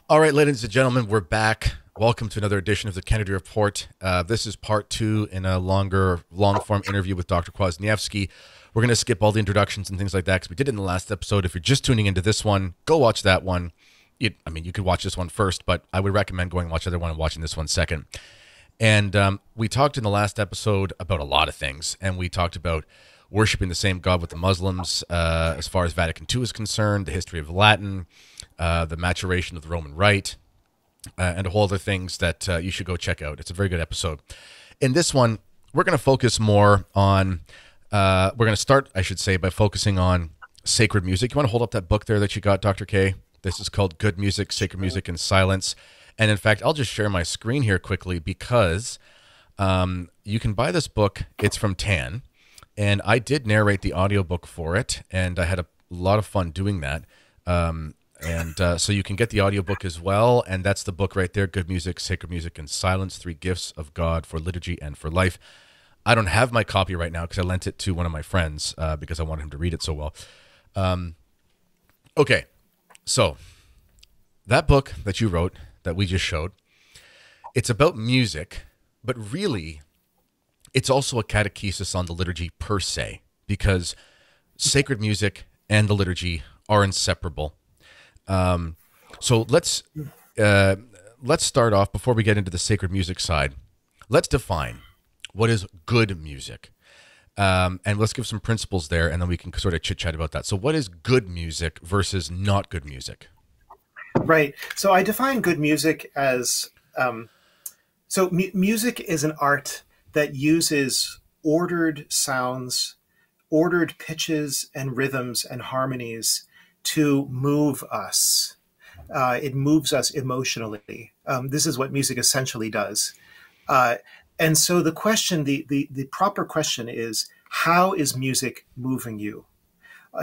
All right, ladies and gentlemen, we're back. Welcome to another edition of the Kennedy Report. This is part two in a long-form interview with Dr. Kwasniewski. We're going to skip all the introductions and things like that because we did it in the last episode. If you're just tuning into this one, go watch that one. You could watch this one first, but I would recommend going watch the other one and watching this one second. And we talked in the last episode about a lot of things, and we talked about worshiping the same God with the Muslims as far as Vatican II is concerned, the history of Latin, the maturation of the Roman Rite, and a whole other things that you should go check out. It's a very good episode. In this one, we're going to focus more on, we're going to start, I should say, by focusing on sacred music. You want to hold up that book there that you got, Dr. K? This is called Good Music, Sacred Music, and Silence. And in fact, I'll just share my screen here quickly because you can buy this book. It's from Tan. And I did narrate the audiobook for it, and I had a lot of fun doing that. So you can get the audiobook as well, and that's the book right there, Good Music, Sacred Music, and Silence, 3 Gifts of God for Liturgy and for Life. I don't have my copy right now because I lent it to one of my friends because I wanted him to read it so well. Okay, so that book that you wrote, that we just showed, it's about music, but really it's also a catechesis on the liturgy per se, because sacred music and the liturgy are inseparable. So let's start off, before we get into the sacred music side, let's define what is good music. And let's give some principles there, and then we can sort of chit-chat about that. So what is good music versus not good music? Right. So I define good music as, music is an art that uses ordered sounds, ordered pitches and rhythms and harmonies to move us. It moves us emotionally. This is what music essentially does. And so the question, the proper question is, how is music moving you?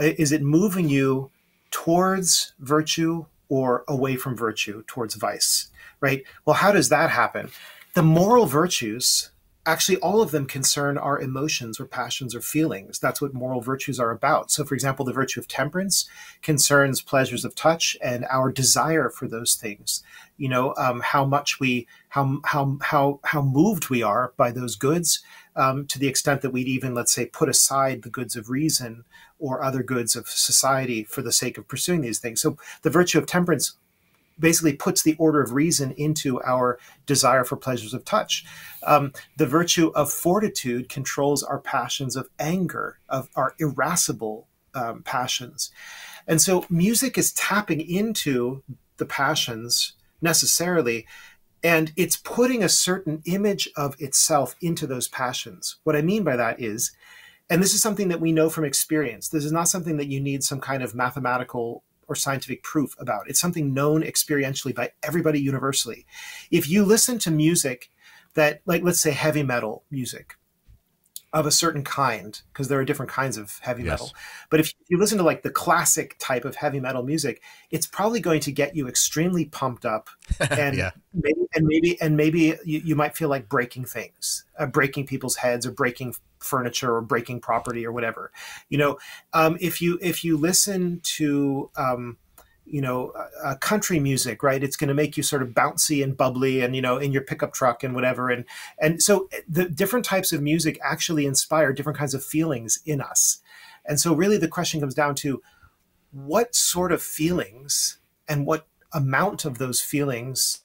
Is it moving you towards virtue or away from virtue, towards vice, right? Well, how does that happen? The moral virtues, actually, all of them concern our emotions or passions or feelings. That's what moral virtues are about. So, for example, the virtue of temperance concerns pleasures of touch and our desire for those things. You know, how moved we are by those goods, to the extent that we'd even, let's say, put aside the goods of reason or other goods of society for the sake of pursuing these things. So, the virtue of temperance basically puts the order of reason into our desire for pleasures of touch. The virtue of fortitude controls our passions of anger, of our irascible passions. And so music is tapping into the passions necessarily, and it's putting a certain image of itself into those passions. What I mean by that is, and this is something that we know from experience, this is not something that you need some kind of mathematical or scientific proof about. It's something known experientially by everybody universally. If you listen to music that, like, let's say heavy metal music of a certain kind, because there are different kinds of heavy metal, but if you listen to like the classic type of heavy metal music, it's probably going to get you extremely pumped up, and maybe you might feel like breaking things, breaking people's heads, or breaking furniture, or breaking property, or whatever. You know, if you listen to country music, right, it's going to make you sort of bouncy and bubbly, and in your pickup truck and whatever, and so the different types of music actually inspire different kinds of feelings in us. And so really the question comes down to what sort of feelings and what amount of those feelings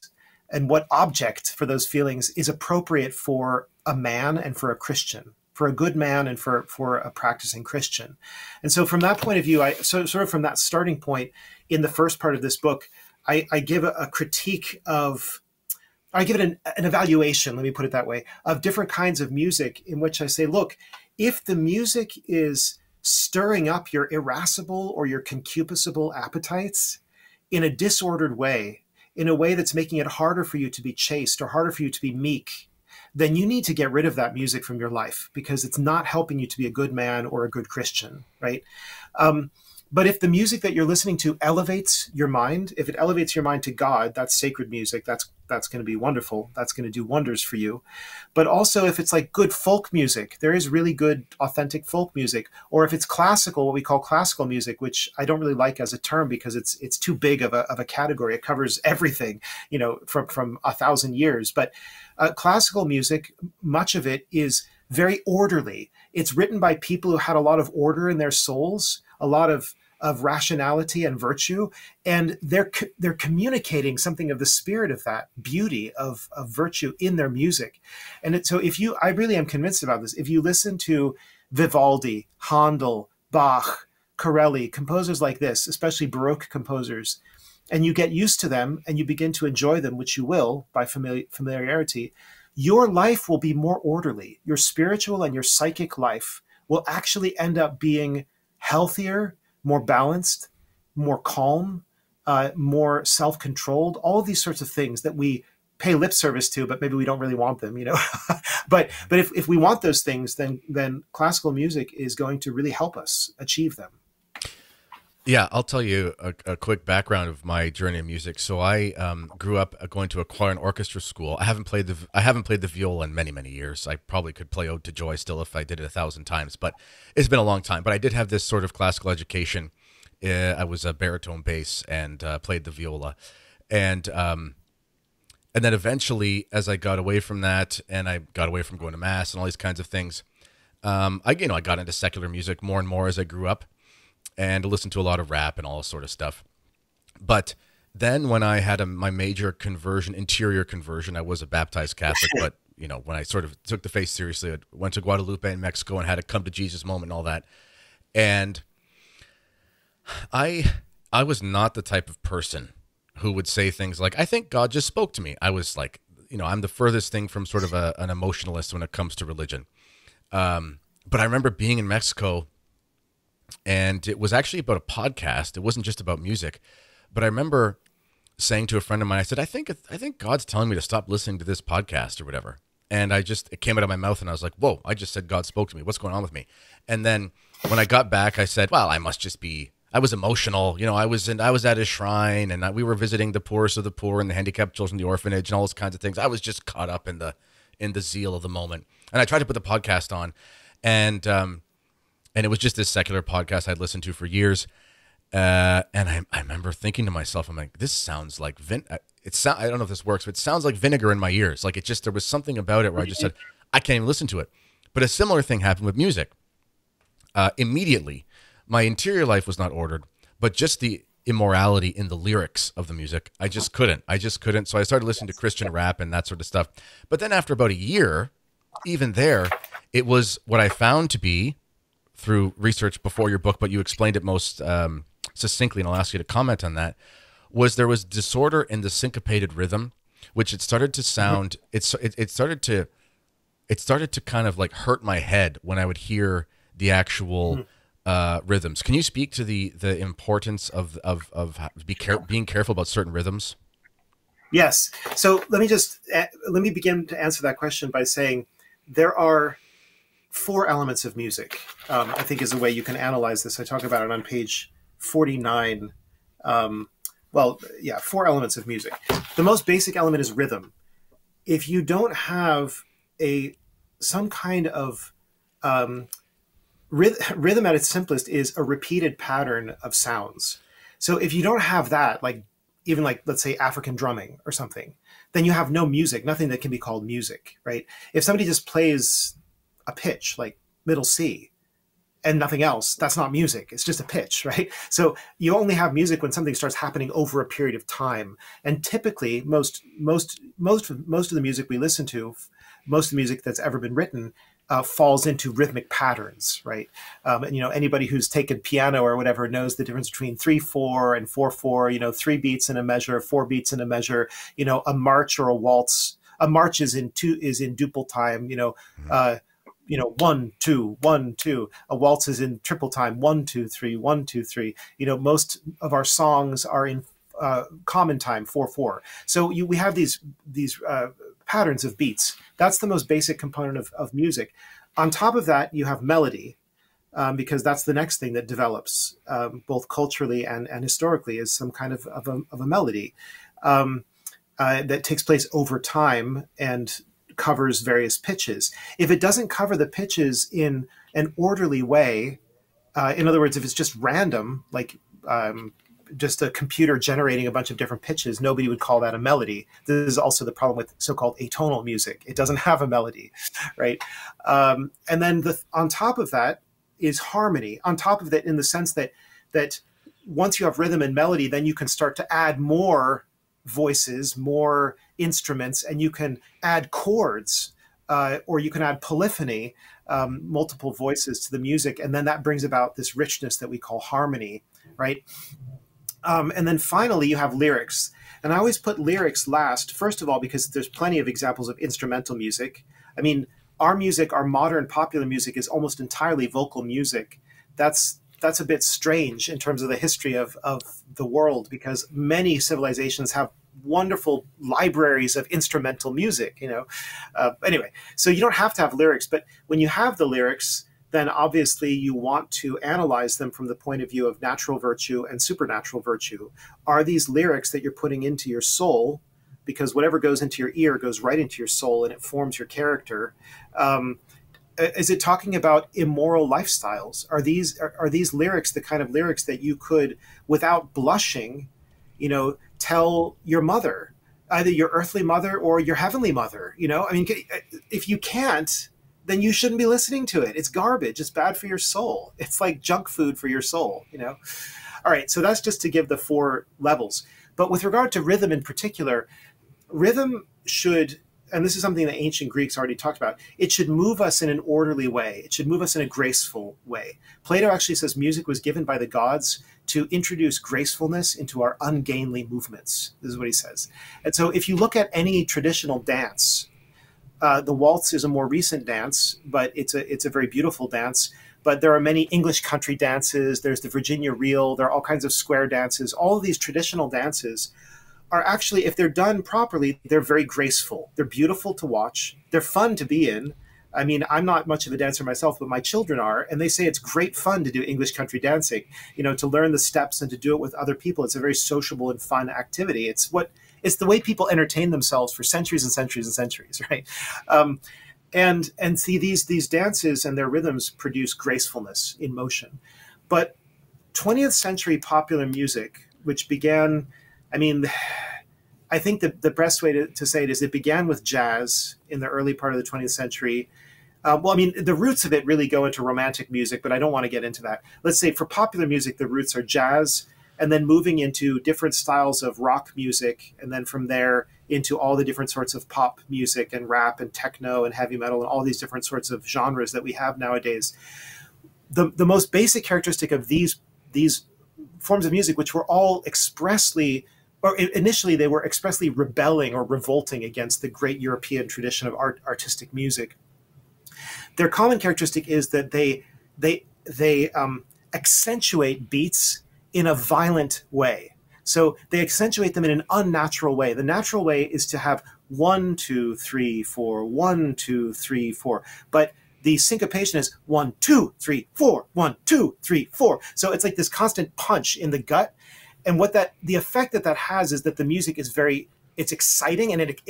and what object for those feelings is appropriate for a man and for a Christian, for a good man and for a practicing Christian. And so from that point of view, sort of from that starting point in the first part of this book, I give a critique of, I give it an evaluation, let me put it that way, of different kinds of music, in which I say, look, if the music is stirring up your irascible or your concupiscible appetites in a disordered way, in a way that's making it harder for you to be chaste or harder for you to be meek, then you need to get rid of that music from your life, because it's not helping you to be a good man or a good Christian, right? But if the music that you're listening to elevates your mind, if it elevates your mind to God, that's sacred music. That's that's going to be wonderful. That's going to do wonders for you. But also if it's like good folk music, there is really good authentic folk music. Or if it's classical, what we call classical music, which I don't really like as a term because it's too big of a category. It covers everything, you know, from 1,000 years. But classical music, much of it is very orderly. It's written by people who had a lot of order in their souls, a lot of rationality and virtue, and they're communicating something of the spirit of that beauty of virtue in their music. And so I really am convinced about this. If you listen to Vivaldi, Handel, Bach, Corelli, composers like this, especially Baroque composers, and you get used to them and you begin to enjoy them, which you will by familiarity, your life will be more orderly. Your spiritual and your psychic life will actually end up being healthier, more balanced, more calm, more self-controlled, all of these sorts of things that we pay lip service to, but maybe we don't really want them, you know. but if we want those things, then classical music is going to really help us achieve them. Yeah, I'll tell you a quick background of my journey in music. So I grew up going to a choir and orchestra school. I haven't played the viola in many, many years. I probably could play Ode to Joy still if I did it 1,000 times, but it's been a long time. But I did have this sort of classical education. I was a baritone bass and played the viola, and then eventually, as I got away from that, and I got away from going to mass and all these kinds of things, I got into secular music more and more as I grew up, and listened to a lot of rap and all this sort of stuff. But then when I had my major conversion, interior conversion, I was a baptized Catholic, but when I sort of took the faith seriously, I went to Guadalupe in Mexico and had a come to Jesus moment and all that. And I was not the type of person who would say things like, I think God just spoke to me. I was like, I'm the furthest thing from sort of an emotionalist when it comes to religion. But I remember being in Mexico, and it was actually about a podcast. It wasn't just about music. But I remember saying to a friend of mine, I said, I think God's telling me to stop listening to this podcast or whatever. And it came out of my mouth and I was like, whoa, I just said God spoke to me. What's going on with me? And then when I got back, I said, well, I was emotional. I was at his shrine, and we were visiting the poorest of the poor and the handicapped children, the orphanage, and all those kinds of things. I was just caught up in the zeal of the moment. And I tried to put the podcast on, and it was just this secular podcast I'd listened to for years. And I remember thinking to myself, I'm like, this sounds like I don't know if this works, but it sounds like vinegar in my ears. Like there was something about it where I just said, I can't even listen to it. But a similar thing happened with music. Immediately, my interior life was not ordered, but just the immorality in the lyrics of the music, I just couldn't. So I started listening to Christian rap and that sort of stuff. But then after about a year, even there, it was what I found to be, through research before your book, but you explained it most succinctly, and I'll ask you to comment on that, there was disorder in the syncopated rhythm, which it started to sound, it started to kind of like hurt my head when I would hear the actual rhythms. Can you speak to the importance of being careful about certain rhythms? Yes. So let me begin to answer that question by saying there are 4 elements of music, I think, is a way you can analyze this. I talk about it on page 49. 4 elements of music. The most basic element is rhythm. If you don't have some kind of rhythm at its simplest is a repeated pattern of sounds. So if you don't have that, even let's say African drumming or something, then you have no music, nothing that can be called music, right? If somebody just plays a pitch like middle C and nothing else, that's not music. It's just a pitch, right? So you only have music when something starts happening over a period of time. And typically most of the music we listen to, most of the music that's ever been written, falls into rhythmic patterns, right? And anybody who's taken piano or whatever knows the difference between 3/4 and 4/4. 3 beats in a measure, 4 beats in a measure. A march or a waltz. A march is in duple time. 1 2 1 2. A waltz is in triple time. 1 2 3 1 2 3. Most of our songs are in common time, 4/4. So we have these patterns of beats. That's the most basic component of music. On top of that, you have melody, because that's the next thing that develops, both culturally and historically, is some kind of a melody. that takes place over time and covers various pitches. If it doesn't cover the pitches in an orderly way, in other words, if it's just random, like just a computer generating a bunch of different pitches, nobody would call that a melody. This is also the problem with so-called atonal music. It doesn't have a melody, right? And then on top of that is harmony. On top of that, in the sense that once you have rhythm and melody, then you can start to add more voices, more instruments, and you can add chords, or you can add polyphony, multiple voices to the music, and then that brings about this richness that we call harmony, right? And then finally, you have lyrics. And I always put lyrics last, first of all, because there's plenty of examples of instrumental music. I mean, our music, our modern popular music, is almost entirely vocal music. That's a bit strange in terms of the history of the world, because many civilizations have wonderful libraries of instrumental music, Anyway, so you don't have to have lyrics, but when you have the lyrics, then obviously you want to analyze them from the point of view of natural virtue and supernatural virtue. Are these lyrics that you're putting into your soul, because whatever goes into your ear goes right into your soul and it forms your character? Is it talking about immoral lifestyles? Are these lyrics the kind of lyrics that you could, without blushing, tell your mother, either your earthly mother or your heavenly mother? I mean, if you can't, then you shouldn't be listening to it. It's garbage. It's bad for your soul. It's like junk food for your soul, All right, so that's just to give the 4 levels. But with regard to rhythm in particular, rhythm should, and this is something that ancient Greeks already talked about, it should move us in an orderly way. It should move us in a graceful way. Plato actually says music was given by the gods to introduce gracefulness into our ungainly movements. This is what he says. And so if you look at any traditional dance, the waltz is a more recent dance, but it's a very beautiful dance. But there are many English country dances. There's the Virginia reel. There are all kinds of square dances. All of these traditional dances are actually, if they're done properly, they're very graceful. They're beautiful to watch. They're fun to be in. I mean, I'm not much of a dancer myself, but my children are, and they say it's great fun to do English country dancing, to learn the steps and to do it with other people. It's a very sociable and fun activity. It's the way people entertain themselves for centuries and centuries and centuries, right? And see, these dances and their rhythms produce gracefulness in motion. But 20th century popular music, which began, I mean, I think the best way to say it is it began with jazz in the early part of the 20th century. The roots of it really go into romantic music, but I don't want to get into that. Let's say for popular music, the roots are jazz, and then moving into different styles of rock music, and then from there into all the different sorts of pop music and rap and techno and heavy metal and all these different sorts of genres that we have nowadays. The most basic characteristic of these forms of music, which were all expressly, or initially they were expressly rebelling or revolting against the great European tradition of artistic music. Their common characteristic is that they accentuate beats in a violent way. So they accentuate them in an unnatural way. The natural way is to have 1, 2, 3, 4, 1, 2, 3, 4. But the syncopation is 1, 2, 3, 4, 1, 2, 3, 4. So it's like this constant punch in the gut. And the effect that has is that the music is it's exciting, and it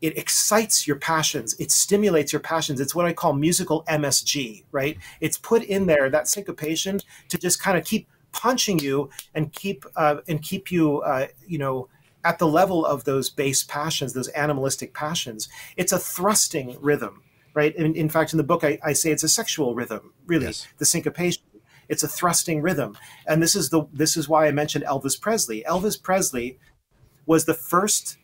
excites your passions. It stimulates your passions. It's what I call musical MSG, right? It's put in there, that syncopation, to just kind of keep punching you and keep you, at the level of those base passions, those animalistic passions. It's a thrusting rhythm, right? In fact, in the book, I say it's a sexual rhythm, really, yes. The syncopation. It's a thrusting rhythm. And this is why I mentioned Elvis Presley. Elvis Presley was the first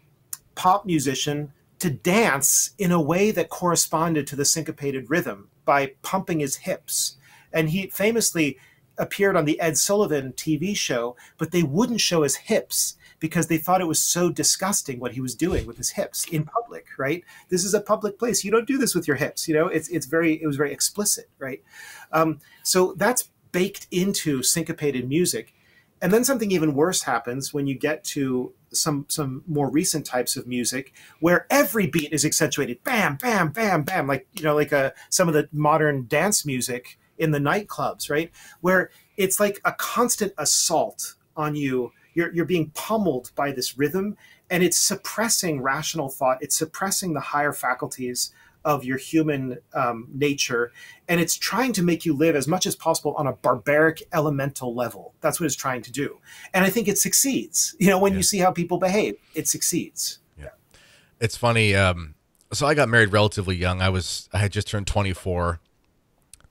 pop musician to dance in a way that corresponded to the syncopated rhythm by pumping his hips. And he famously appeared on the Ed Sullivan TV show, but they wouldn't show his hips because they thought it was so disgusting what he was doing with his hips in public, right? This is a public place. You don't do this with your hips. It was very explicit, right? So that's baked into syncopated music. And then something even worse happens when you get to some more recent types of music where every beat is accentuated, bam, bam, bam, bam, like some of the modern dance music in the nightclubs, right? Where it's like a constant assault on you you're being pummeled by this rhythm, and it's suppressing rational thought. It's suppressing the higher faculties of your human nature, and it's trying to make you live as much as possible on a barbaric elemental level. That's what it's trying to do, and I think it succeeds. You know, when you see how people behave, it succeeds. Yeah, it's funny. So I got married relatively young. I had just turned 24.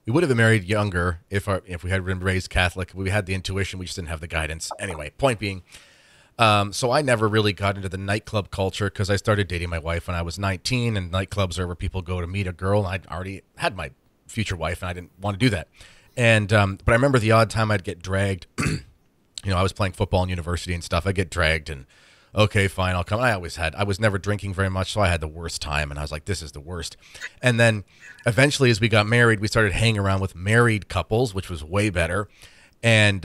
We would have been married younger if we had been raised Catholic. We had the intuition. We just didn't have the guidance. Anyway, point being, so I never really got into the nightclub culture because I started dating my wife when I was 19, and nightclubs are where people go to meet a girl. And I'd already had my future wife, and I didn't want to do that. And but I remember the odd time I'd get dragged. You know, I was playing football in university and stuff. I'd get dragged, and okay, fine, I'll come. I was never drinking very much, so I had the worst time, and I was like, this is the worst. And then eventually, as we got married, we started hanging around with married couples, which was way better. And,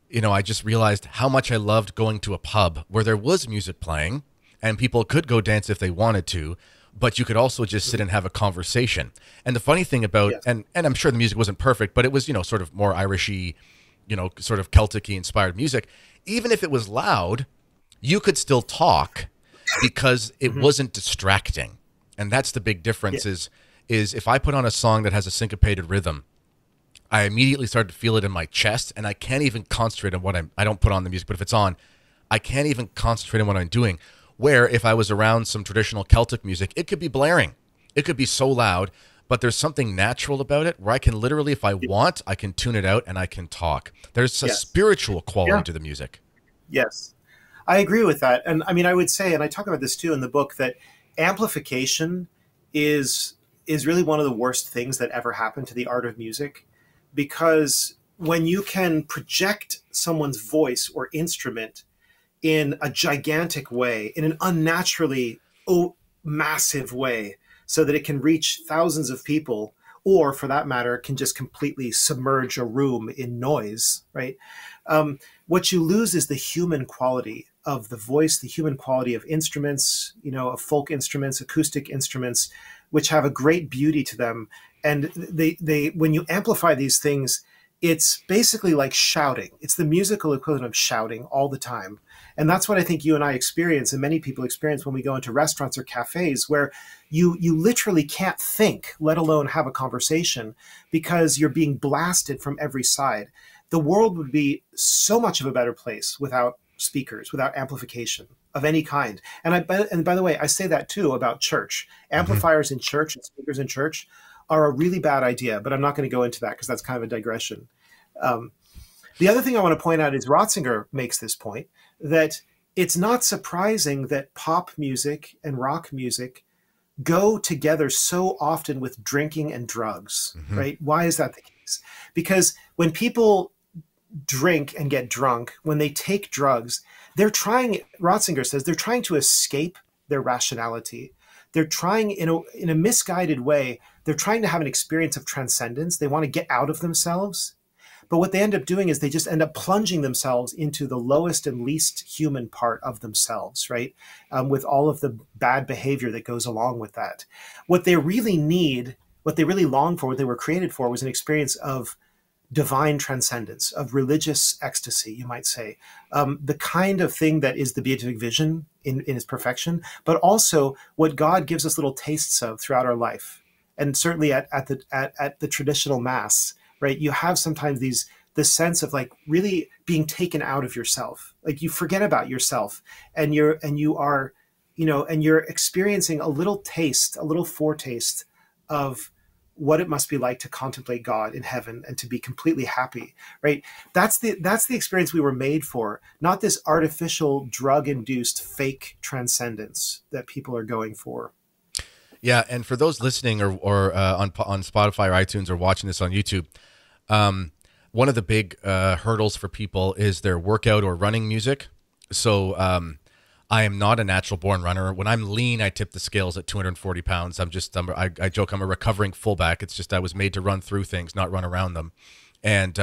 you know, I just realized how much I loved going to a pub where there was music playing and people could go dance if they wanted to, but you could also just sit and have a conversation. And the funny thing about, and I'm sure the music wasn't perfect, but it was, you know, sort of more Irishy, you know, sort of Celtic-y inspired music. Even if it was loud, you could still talk because it wasn't distracting. And that's the big difference is if I put on a song that has a syncopated rhythm, I immediately start to feel it in my chest, and I can't even concentrate on what I don't put on the music, but if it's on, I can't even concentrate on what I'm doing. Where if I was around some traditional Celtic music, it could be blaring. It could be so loud, but there's something natural about it where I can literally, if I want, I can tune it out and I can talk. There's a spiritual quality to the music. Yes. I agree with that. And I mean, I would say, and I talk about this too in the book, that amplification is really one of the worst things that ever happened to the art of music, because when you can project someone's voice or instrument in a gigantic way, in an unnaturally massive way, so that it can reach thousands of people, or for that matter, can just completely submerge a room in noise, right? What you lose is the human quality of the voice, the human quality of instruments, you know, of folk instruments, acoustic instruments, which have a great beauty to them. And they when you amplify these things, it's basically like shouting. It's the musical equivalent of shouting all the time. And that's what I think you and I experience, and many people experience when we go into restaurants or cafes, where you literally can't think, let alone have a conversation, because you're being blasted from every side. The world would be so much of a better place without speakers, without amplification of any kind. And by the way, I say that too about church. Amplifiers in church and speakers in church are a really bad idea, but I'm not going to go into that because that's kind of a digression. The other thing I want to point out is Ratzinger makes this point, that it's not surprising that pop music and rock music go together so often with drinking and drugs, right? Why is that the case? Because when people drink and get drunk, when they take drugs, they're trying, Ratzinger says, they're trying to escape their rationality. They're trying, in a misguided way, they're trying to have an experience of transcendence. They want to get out of themselves. But what they end up doing is they just end up plunging themselves into the lowest and least human part of themselves, right? With all of the bad behavior that goes along with that. What they really need, what they really long for, what they were created for, was an experience of divine transcendence, of religious ecstasy, you might say, the kind of thing that is the beatific vision in its perfection, but also what God gives us little tastes of throughout our life. And certainly at the traditional Mass, right? You have sometimes this sense of like really being taken out of yourself. Like you forget about yourself, and you're experiencing a little taste, a little foretaste of what it must be like to contemplate God in heaven and to be completely happy, right? That's the experience we were made for, not this artificial drug-induced fake transcendence that people are going for. Yeah, and for those listening or on Spotify or iTunes or watching this on YouTube, one of the big hurdles for people is their workout or running music. So I am not a natural born runner. When I'm lean, I tip the scales at 240 pounds. I joke I'm a recovering fullback. It's just I was made to run through things, not run around them. And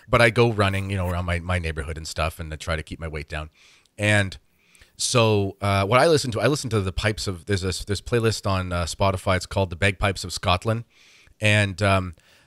but I go running, around my neighborhood and stuff, and I try to keep my weight down. And so what I listen to the pipes of, there's playlist on Spotify. It's called The Bagpipes of Scotland. And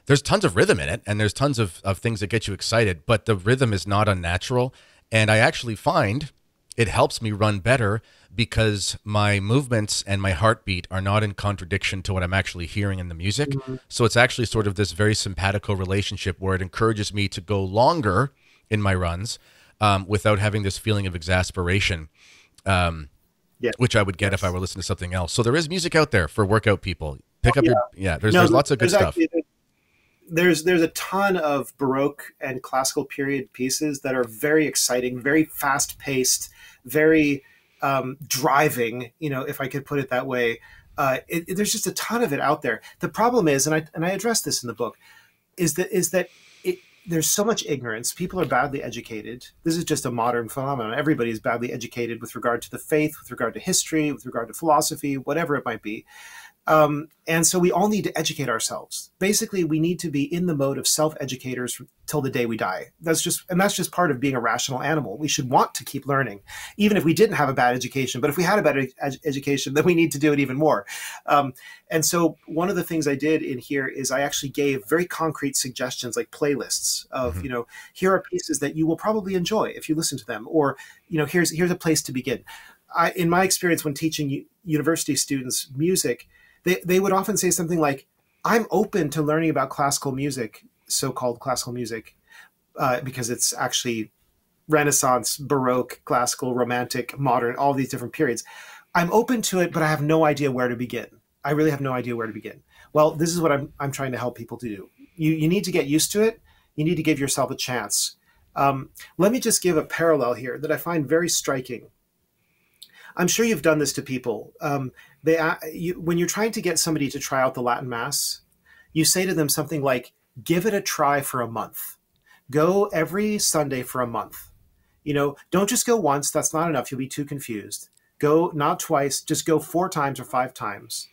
there's tons of rhythm in it, and there's tons of things that get you excited, but the rhythm is not unnatural. And I actually find it helps me run better because my movements and my heartbeat are not in contradiction to what I'm actually hearing in the music. So it's actually sort of this very simpatico relationship where it encourages me to go longer in my runs without having this feeling of exasperation, Yeah. which I would get if I were listening to something else. So there is music out there for workout people. Pick up there's lots of good stuff. There's a ton of Baroque and classical period pieces that are very exciting, very fast paced, very driving, if I could put it that way. There's just a ton of it out there. The problem is, and I address this in the book, is that there's so much ignorance. People are badly educated. This is just a modern phenomenon. Everybody is badly educated with regard to the faith, with regard to history, with regard to philosophy, whatever it might be. And so we all need to educate ourselves. Basically, we need to be in the mode of self-educators till the day we die. That's just part of being a rational animal. We should want to keep learning, even if we didn't have a bad education. But if we had a better education, then we need to do it even more. And so one of the things I did in here is I actually gave very concrete suggestions, like playlists of, here are pieces that you will probably enjoy if you listen to them, or, here's a place to begin. In my experience when teaching university students music, they would often say something like, I'm open to learning about classical music, so-called classical music, because it's actually Renaissance, Baroque, classical, Romantic, modern, all these different periods. I'm open to it, but I have no idea where to begin. I really have no idea where to begin. Well, this is what I'm trying to help people to do. You need to get used to it. You need to give yourself a chance. Let me just give a parallel here that I find very striking. I'm sure you've done this to people. When you're trying to get somebody to try out the Latin Mass, you say to them something like, give it a try for a month. Go every Sunday for a month. Don't just go once. That's not enough. You'll be too confused. Go not twice, just go 4 times or 5 times.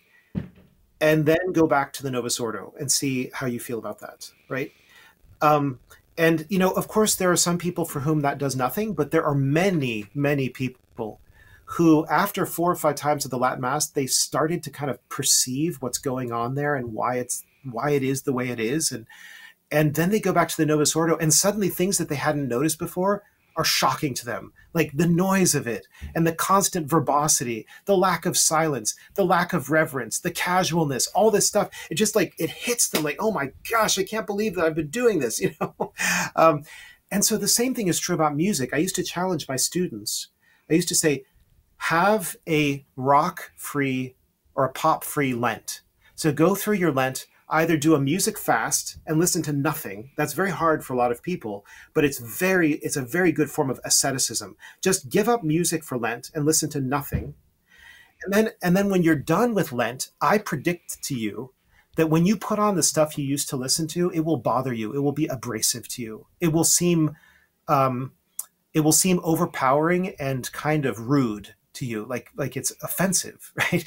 And then go back to the Novus Ordo and see how you feel about that, right? And, of course, there are some people for whom that does nothing, but there are many, many people who, after 4 or 5 times of the Latin Mass, they started to kind of perceive what's going on there and why it is the way it is. And then they go back to the Novus Ordo, and suddenly things that they hadn't noticed before are shocking to them, like the noise of it and the constant verbosity, the lack of silence, the lack of reverence, the casualness, all this stuff. It just it hits them like, oh my gosh, I can't believe that I've been doing this, And so the same thing is true about music. I used to challenge my students. I used to say, have a rock-free or a pop-free Lent. So go through your Lent, either do a music fast and listen to nothing. That's very hard for a lot of people, but it's a very good form of asceticism. Just give up music for Lent and listen to nothing. And then when you're done with Lent, I predict to you that when you put on the stuff you used to listen to, it will bother you. It will be abrasive to you. It will seem overpowering and kind of rude to you, like it's offensive, right?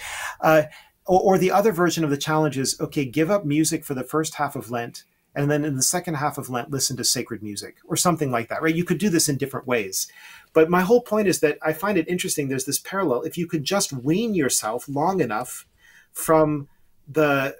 Or the other version of the challenge is, okay, give up music for the first half of Lent, and then in the second half of Lent, listen to sacred music or something like that, right? You could do this in different ways. But my whole point is that I find it interesting. There's this parallel. If you could just wean yourself long enough from the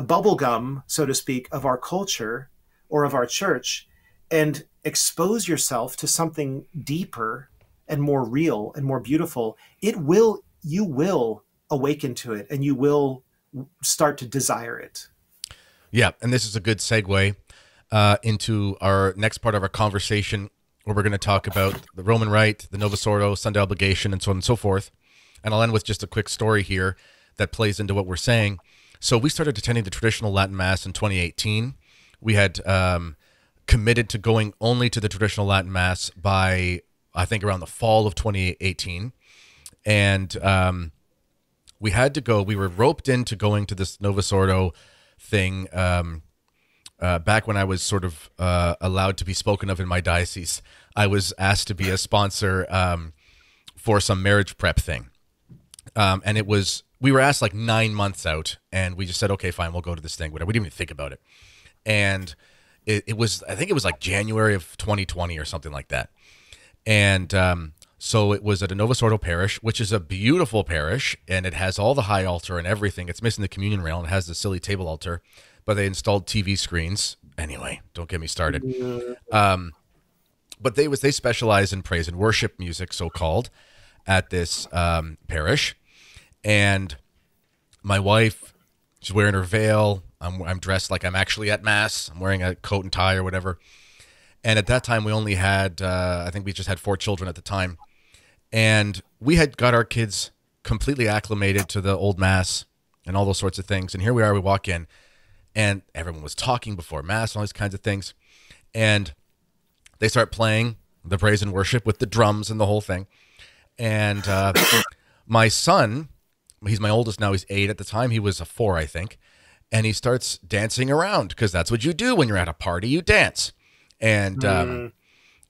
bubble gum, so to speak, of our culture or of our church, and expose yourself to something deeper and more real and more beautiful, you will awaken to it, and you will start to desire it. Yeah, and this is a good segue into our next part of our conversation, where we're going to talk about the Roman Rite, the Novus Ordo, Sunday obligation, and so on and so forth. And I'll end with just a quick story here that plays into what we're saying. So we started attending the traditional Latin Mass in 2018. We had committed to going only to the traditional Latin Mass by, I think, around the fall of 2018. And we had to go. We were roped into going to this Novus Ordo thing back when I was sort of allowed to be spoken of in my diocese. I was asked to be a sponsor for some marriage prep thing. And we were asked like 9 months out, and we just said, okay, fine, we'll go to this thing, whatever. We didn't even think about it. And it was, I think it was like January of 2020 or something like that. And so it was at a Novus Ordo parish, which is a beautiful parish, and it has all the high altar and everything. It's missing the communion rail, and it has the silly table altar, but they installed TV screens. Anyway, don't get me started. but they specialize in praise and worship music, so called, at this parish. And my wife, she's wearing her veil. I'm dressed like I'm actually at mass. I'm wearing a coat and tie or whatever. And at that time, we only had, I think we just had 4 children at the time. And we had got our kids completely acclimated to the old mass and all those sorts of things. And here we are, we walk in, and everyone was talking before mass and all these kinds of things. And they start playing the praise and worship with the drums and the whole thing. And my son, he's my oldest now, he's 8. At the time, he was a 4, I think. And he starts dancing around, because that's what you do when you're at a party, you dance. And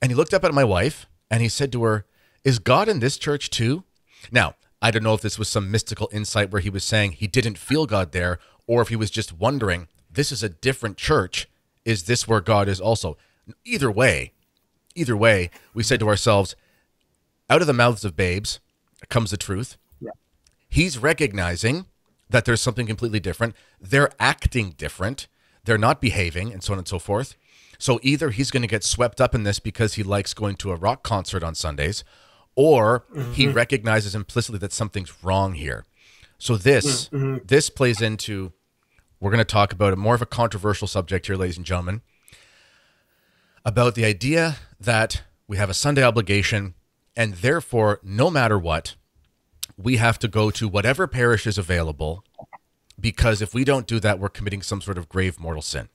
he looked up at my wife, and he said to her, "Is God in this church too?" Now, I don't know if this was some mystical insight where he was saying he didn't feel God there, or if he was just wondering, this is a different church. Is this where God is also? Either way, we said to ourselves, out of the mouths of babes comes the truth. Yeah. He's recognizing that there's something completely different. They're acting different. They're not behaving, and so on and so forth. So either he's going to get swept up in this because he likes going to a rock concert on Sundays, or he recognizes implicitly that something's wrong here. So this plays into, we're going to talk about a more of a controversial subject here, ladies and gentlemen, about the idea that we have a Sunday obligation, and therefore, no matter what, we have to go to whatever parish is available, because if we don't do that, we're committing some sort of grave mortal sin.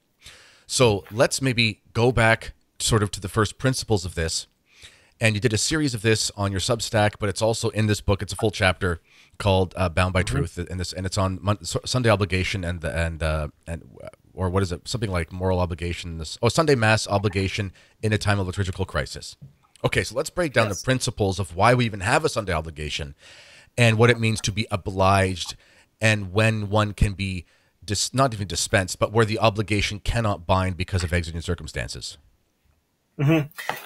So let's maybe go back sort of to the first principles of this. And you did a series of this on your Substack, but it's also in this book. It's a full chapter called "Bound by Truth," and it's on Sunday obligation or what is it? Something like moral obligation. Sunday Mass obligation in a time of liturgical crisis. Okay, so let's break down the principles of why we even have a Sunday obligation, and what it means to be obliged, and when one can be not even dispensed, but where the obligation cannot bind because of exigent circumstances.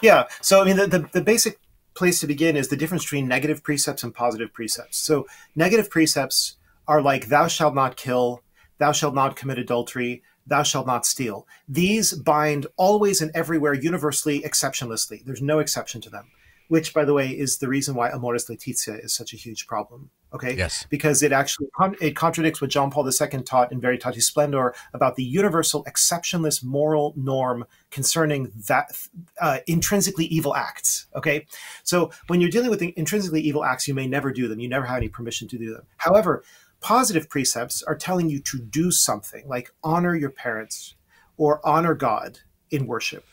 Yeah. So, I mean, the basic place to begin is the difference between negative precepts and positive precepts. So negative precepts are like, thou shalt not kill, thou shalt not commit adultery, thou shalt not steal. These bind always and everywhere, universally, exceptionlessly. There's no exception to them, which, by the way, is the reason why Amoris Laetitia is such a huge problem. Okay? Yes. Because it actually it contradicts what John Paul II taught in Veritatis Splendor about the universal exceptionless moral norm concerning that intrinsically evil acts. Okay? So when you're dealing with intrinsically evil acts, you may never do them. You never have any permission to do them. However, positive precepts are telling you to do something, like honor your parents or honor God in worship.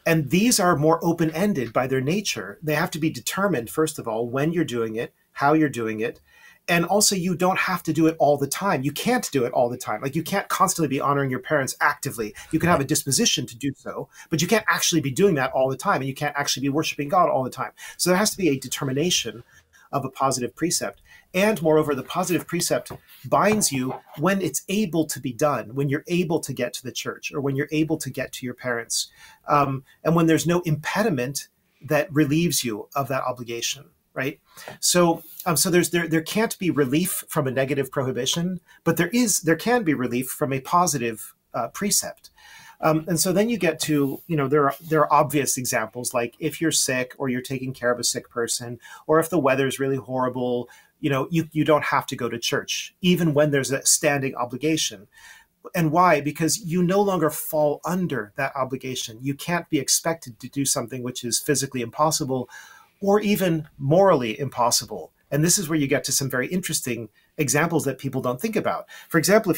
And these are more open-ended by their nature. They have to be determined, first of all, when you're doing it, how you're doing it. And also, you don't have to do it all the time. You can't do it all the time. Like, you can't constantly be honoring your parents actively. You can have a disposition to do so, but you can't actually be doing that all the time. And you can't actually be worshiping God all the time. So there has to be a determination of a positive precept. And moreover, the positive precept binds you when it's able to be done, when you're able to get to the church, or when you're able to get to your parents, and when there's no impediment that relieves you of that obligation, right? So, there can't be relief from a negative prohibition, but there can be relief from a positive precept. And so then you get to, there are obvious examples, like if you're sick or you're taking care of a sick person, or if the weather's really horrible, you don't have to go to church, even when there's a standing obligation. And why? Because you no longer fall under that obligation. You can't be expected to do something which is physically impossible or even morally impossible. And this is where you get to some very interesting examples that people don't think about. For example,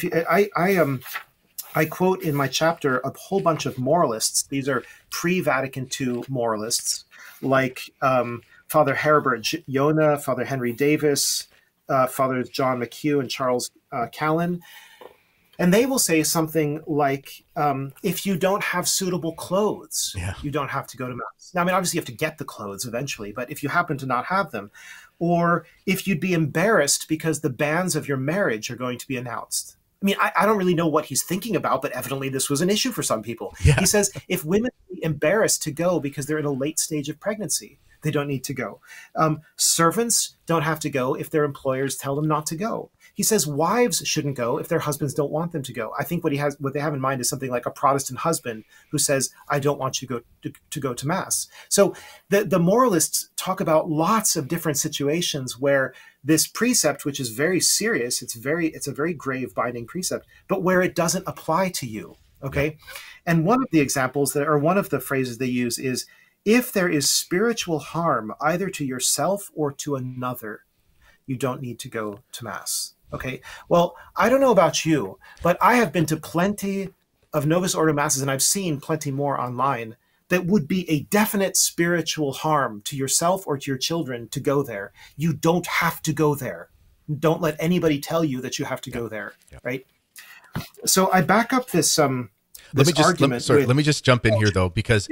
I quote in my chapter a whole bunch of moralists. These are pre-Vatican II moralists, like Father Herbert Yona, Father Henry Davis, Father John McHugh, and Charles Callan. And they will say something like, if you don't have suitable clothes, you don't have to go to Mass. Now, I mean, obviously you have to get the clothes eventually, but if you happen to not have them, or if you'd be embarrassed because the banns of your marriage are going to be announced. I mean, I don't really know what he's thinking about, but evidently this was an issue for some people. Yeah. He says, if women are embarrassed to go because they're in a late stage of pregnancy, they don't need to go. Servants don't have to go if their employers tell them not to go. He says wives shouldn't go if their husbands don't want them to go. I think what they have in mind is something like a Protestant husband who says, I don't want you to go to mass. So the moralists talk about lots of different situations where this precept, which is very serious, it's a very grave binding precept, but where it doesn't apply to you. Okay. And one of the examples one of the phrases they use is, if there is spiritual harm either to yourself or to another, you don't need to go to mass. Okay. Well, I don't know about you, but I have been to plenty of Novus Ordo masses, and I've seen plenty more online, that would be a definite spiritual harm to yourself or to your children to go there. You don't have to go there. Don't let anybody tell you that you have to go there. Right. So I back up this argument. Let me just jump in here though, because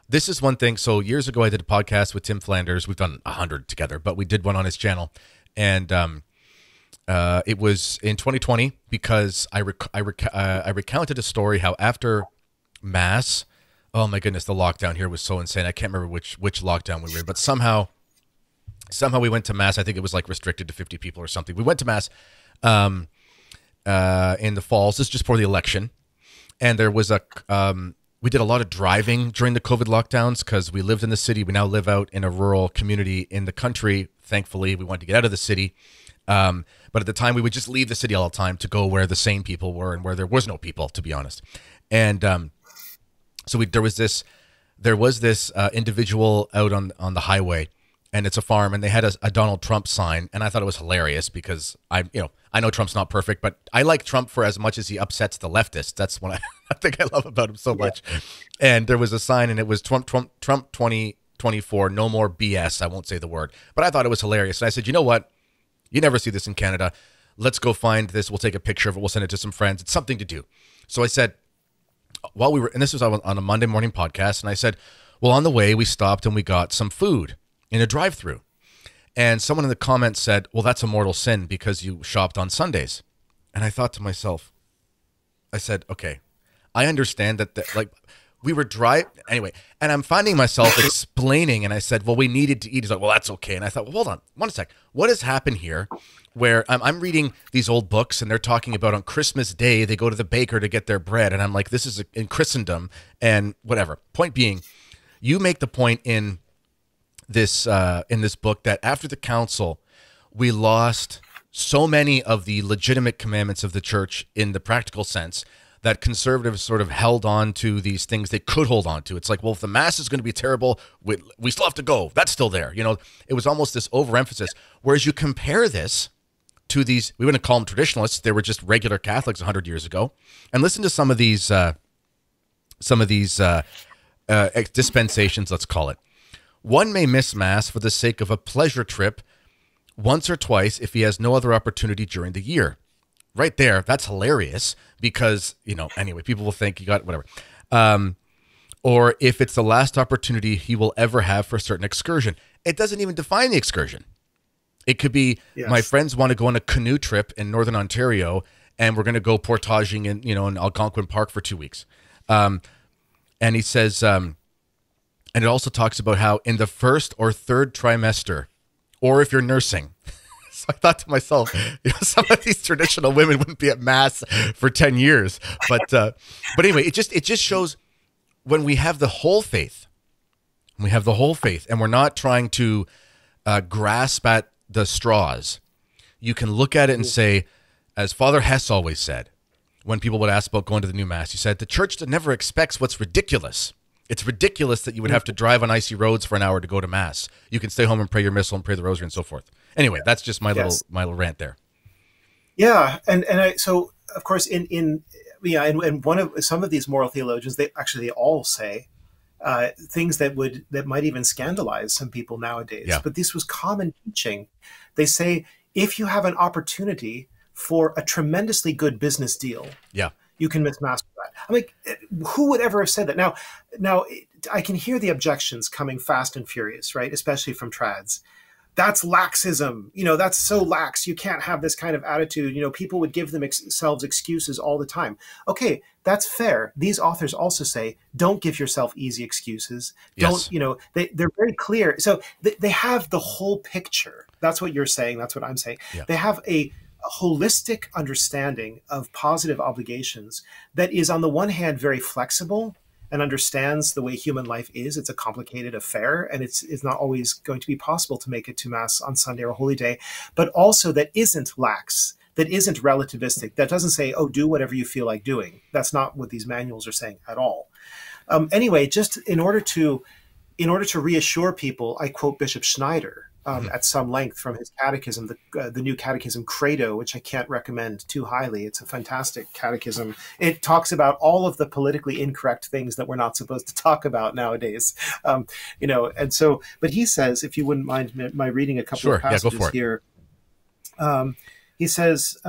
this is one thing. So years ago, I did a podcast with Tim Flanders. We've done 100 together, but we did one on his channel, and it was in 2020 because I recounted a story how after Mass, oh my goodness, the lockdown here was so insane. I can't remember which lockdown we were in, but somehow we went to Mass. I think it was like restricted to 50 people or something. We went to Mass in the falls. This is just before the election, and there was we did a lot of driving during the COVID lockdowns because we lived in the city. We now live out in a rural community in the country. Thankfully, we wanted to get out of the city. But at the time, we would just leave the city all the time to go where the sane people were and where there was no people, to be honest. And so there was this individual out on the highway, and it's a farm, and they had a Donald Trump sign, and I thought it was hilarious because I know Trump's not perfect, but I like Trump for as much as he upsets the leftists. That's what I think I love about him so much. And there was a sign, and it was Trump 2024, no more BS. I won't say the word, but I thought it was hilarious. And I said, you know what? You never see this in Canada. Let's go find this. We'll take a picture of it. We'll send it to some friends. It's something to do. So I said, while we were, and this was on a Monday morning podcast, and I said, well, on the way, we stopped and we got some food in a drive-through. And someone in the comments said, well, that's a mortal sin because you shopped on Sundays. And I thought to myself, I said, okay, I understand that like we were anyway, and I'm finding myself explaining, and I said, well, we needed to eat. He's like, well, that's okay. And I thought, well, hold on, one sec. What has happened here where I'm reading these old books and they're talking about on Christmas Day, they go to the baker to get their bread. And I'm like, this is in Christendom and whatever. Point being, you make the point in this book that after the council, we lost so many of the legitimate commandments of the church in the practical sense that conservatives sort of held on to these things they could hold on to. It's like, well, if the mass is going to be terrible, we still have to go. That's still there. It was almost this overemphasis. Whereas you compare this to these, we wouldn't call them traditionalists. They were just regular Catholics 100 years ago. And listen to some of these dispensations, let's call it. One may miss Mass for the sake of a pleasure trip once or twice if he has no other opportunity during the year. Right there, that's hilarious because, anyway, people will think you got whatever. Or if it's the last opportunity he will ever have for a certain excursion. It doesn't even define the excursion. It could be, my friends want to go on a canoe trip in Northern Ontario, and we're going to go portaging in Algonquin Park for 2 weeks. And he says, and it also talks about how in the first or third trimester, or if you're nursing. So I thought to myself, some of these traditional women wouldn't be at Mass for 10 years. But anyway, it just shows when we have the whole faith, and we're not trying to grasp at the straws, you can look at it and say, as Father Hess always said, when people would ask about going to the new Mass, he said, the church never expects what's ridiculous. It's ridiculous that you would have to drive on icy roads for an hour to go to Mass. You can stay home and pray your missal and pray the rosary and so forth. Anyway, that's just my little rant there. Yeah, so of course in one of some of these moral theologians, they all say things that might even scandalize some people nowadays. Yeah. But this was common teaching. They say if you have an opportunity for a tremendously good business deal, you can miss Mass for that. I'm like, who would ever have said that? Now I can hear the objections coming fast and furious, right? Especially from trads. that's laxism. That's so lax. You can't have this kind of attitude. People would give themselves excuses all the time. Okay, that's fair. These authors also say, don't give yourself easy excuses. Yes. Don't, they're very clear. So they have the whole picture. That's what you're saying. That's what I'm saying. Yeah. They have a holistic understanding of positive obligations that is, on the one hand, very flexible and understands the way human life is. It's a complicated affair, and it's not always going to be possible to make it to Mass on Sunday or Holy Day, but also that isn't lax, that isn't relativistic, that doesn't say, oh, do whatever you feel like doing. That's not what these manuals are saying at all. Anyway, just in order to reassure people, I quote Bishop Schneider at some length from his catechism, the new catechism Credo, which I can't recommend too highly. It's a fantastic catechism. It talks about all of the politically incorrect things that we're not supposed to talk about nowadays. And so, but he says, if you wouldn't mind my reading a couple of passages go for it. here. He says,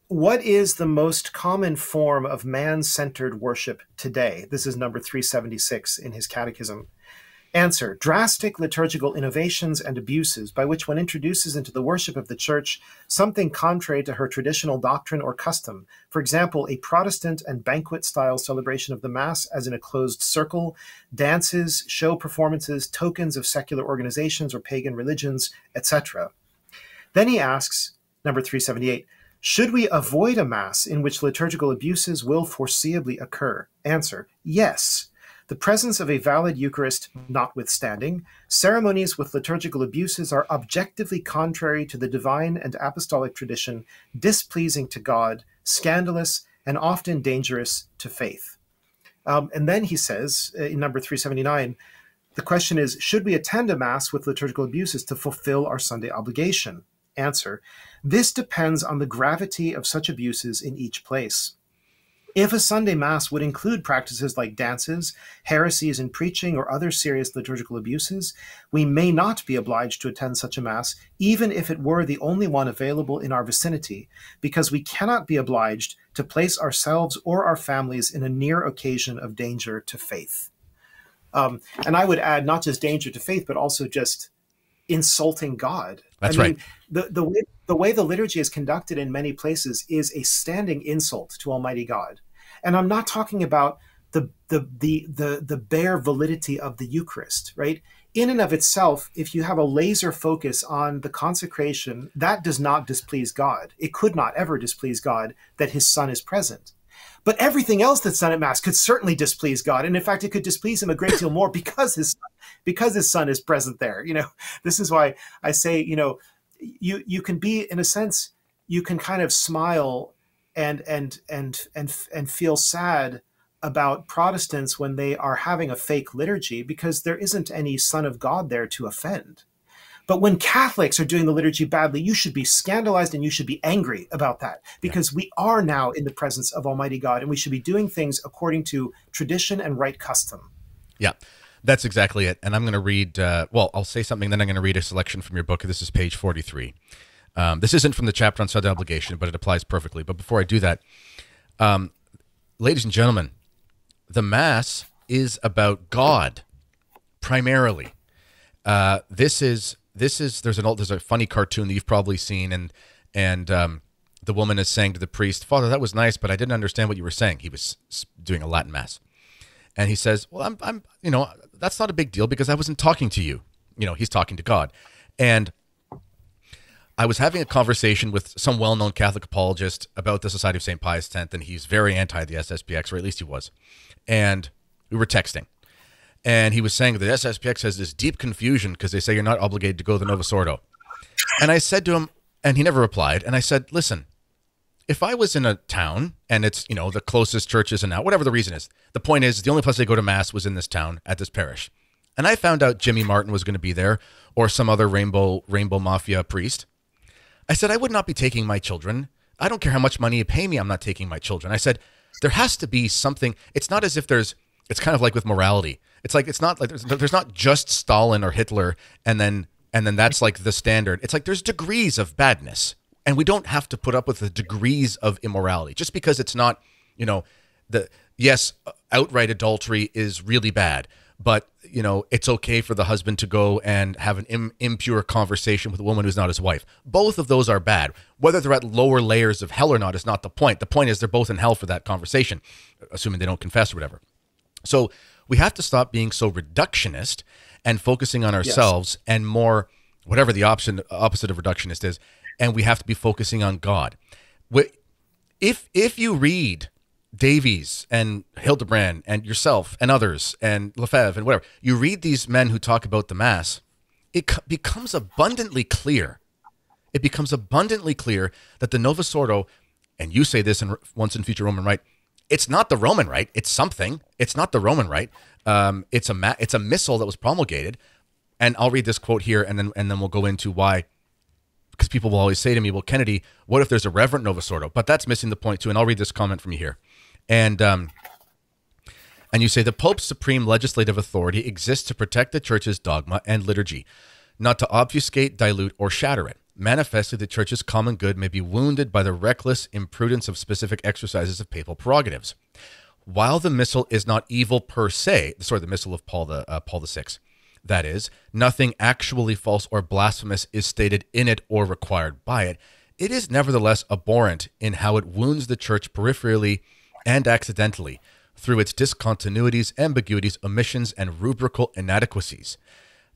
what is the most common form of man-centered worship today? This is number 376 in his catechism. Answer: drastic liturgical innovations and abuses by which one introduces into the worship of the Church something contrary to her traditional doctrine or custom. For example, a Protestant and banquet-style celebration of the Mass as in a closed circle, dances, show performances, tokens of secular organizations or pagan religions, etc. Then he asks, number 378, should we avoid a Mass in which liturgical abuses will foreseeably occur? Answer: yes. The presence of a valid Eucharist notwithstanding, ceremonies with liturgical abuses are objectively contrary to the divine and apostolic tradition, displeasing to God, scandalous, and often dangerous to faith. And then he says, in number 379, the question is, should we attend a Mass with liturgical abuses to fulfill our Sunday obligation? Answer: this depends on the gravity of such abuses in each place. If a Sunday Mass would include practices like dances, heresies in preaching, or other serious liturgical abuses, we may not be obliged to attend such a Mass, even if it were the only one available in our vicinity, because we cannot be obliged to place ourselves or our families in a near occasion of danger to faith. And I would add not just danger to faith, but also just insulting God. That's right. The way the liturgy is conducted in many places is a standing insult to Almighty God. And I'm not talking about the bare validity of the Eucharist, right? In and of itself, if you have a laser focus on the consecration, that does not displease God. It could not ever displease God that his Son is present. But everything else that's done at Mass could certainly displease God. And in fact, it could displease him a great deal more because his Son is present there. This is why I say, you can be, in a sense, you can kind of smile and feel sad about Protestants when they are having a fake liturgy because there isn't any Son of God there to offend. But when Catholics are doing the liturgy badly, you should be scandalized and you should be angry about that, because we are now in the presence of Almighty God and we should be doing things according to tradition and right custom. Yeah, that's exactly it. And I'm going to read, I'll say something, then I'm going to read a selection from your book. This is page 43. This isn't from the chapter on Sunday obligation, but it applies perfectly. But before I do that, ladies and gentlemen, the Mass is about God, primarily. There's a funny cartoon that you've probably seen, and the woman is saying to the priest, "Father, that was nice, but I didn't understand what you were saying." He was doing a Latin Mass, and he says, "Well, I'm that's not a big deal because I wasn't talking to you." He's talking to God, and I was having a conversation with some well-known Catholic apologist about the Society of St. Pius X, and he's very anti the SSPX, or at least he was, and we were texting. And he was saying that the SSPX has this deep confusion because they say you're not obligated to go to the Novus Ordo. And I said to him, and he never replied, and I said, listen, if I was in a town and it's, the closest church isn't out, whatever the reason is, the point is the only place I go to Mass was in this town at this parish. And I found out Jimmy Martin was going to be there or some other rainbow mafia priest. I said, I would not be taking my children. I don't care how much money you pay me, I'm not taking my children. I said, there has to be something. It's not as if it's kind of like with morality. It's not like there's not just Stalin or Hitler and then that's like the standard. It's like there's degrees of badness, and we don't have to put up with the degrees of immorality just because it's not, outright adultery is really bad, but it's okay for the husband to go and have an impure conversation with a woman who's not his wife. Both of those are bad. Whether they're at lower layers of hell or not is not the point. The point is they're both in hell for that conversation, assuming they don't confess or whatever. So we have to stop being so reductionist and focusing on ourselves, yes, and more whatever the opposite of reductionist is, and we have to be focusing on God. If you read Davies and Hildebrand and yourself and others and Lefebvre and whatever, you read these men who talk about the Mass, it becomes abundantly clear. It becomes abundantly clear that the Novus Ordo, and you say this in Once and Future Roman Rite, it's not the Roman Rite. It's something. It's not the Roman Rite. It's a missal that was promulgated. And I'll read this quote here, and then we'll go into why. Because people will always say to me, well, Kennedy, what if there's a reverent Novus Ordo? But that's missing the point too. And I'll read this comment from you here. And you say the Pope's supreme legislative authority exists to protect the Church's dogma and liturgy, not to obfuscate, dilute, or shatter it. Manifestly, the Church's common good may be wounded by the reckless imprudence of specific exercises of papal prerogatives. While the missal is not evil per se, the missal of Paul VI, that is, nothing actually false or blasphemous is stated in it or required by it, it is nevertheless abhorrent in how it wounds the Church peripherally and accidentally through its discontinuities, ambiguities, omissions, and rubrical inadequacies.